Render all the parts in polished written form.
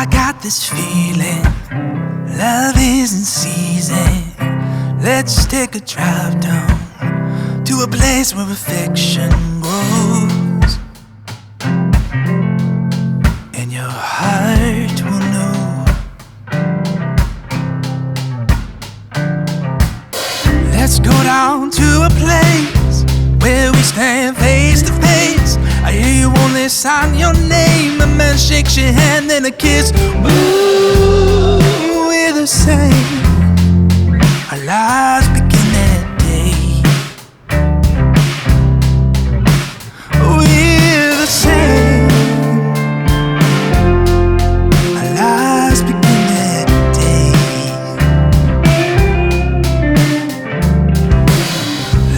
I got this feeling, love is in season. Let's take a drive down to a place where affection grows, and your heart will know. Let's go down to a place where we stand face to face. I hear you only sign your name. A man shakes your hand and a kiss. Ooh, we're the same. Our lives begin that day. We're the same. Our lives begin that day.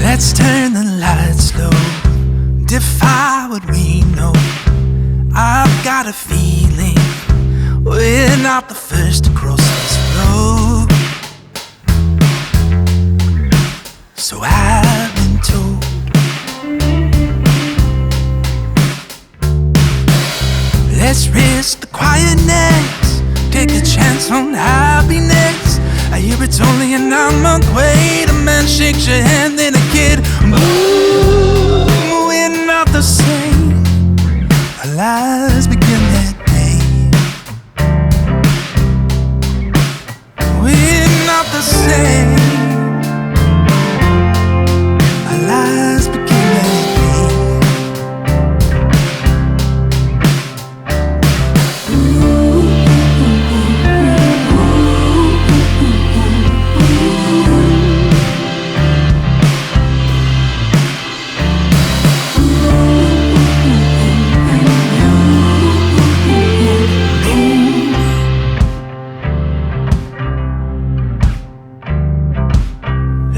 Let's turn the lights low, defy what we know. I've got a feeling we're not the first to cross this road, so I've been told. Let's risk the quietness, take a chance on happiness. I hear it's only a 9-month wait. A man shakes your hand, then a kid. Ooh, we're not the same. Our lives begin that day. We're not the same. Our lives begin that day.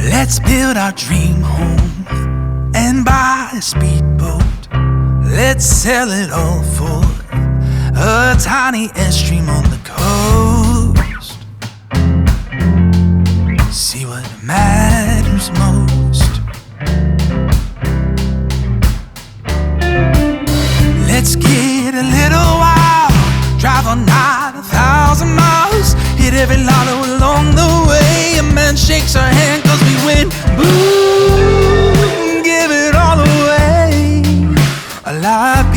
Let's build our dream home and buy a speedboat. Let's sell it all for a tiny airstream on the coast. See what matters most. Let's get a little wild, drive all night 1,000 miles, hit every lotto along the way. A man shakes our hand 'cause we win. Boom, give it all away. A life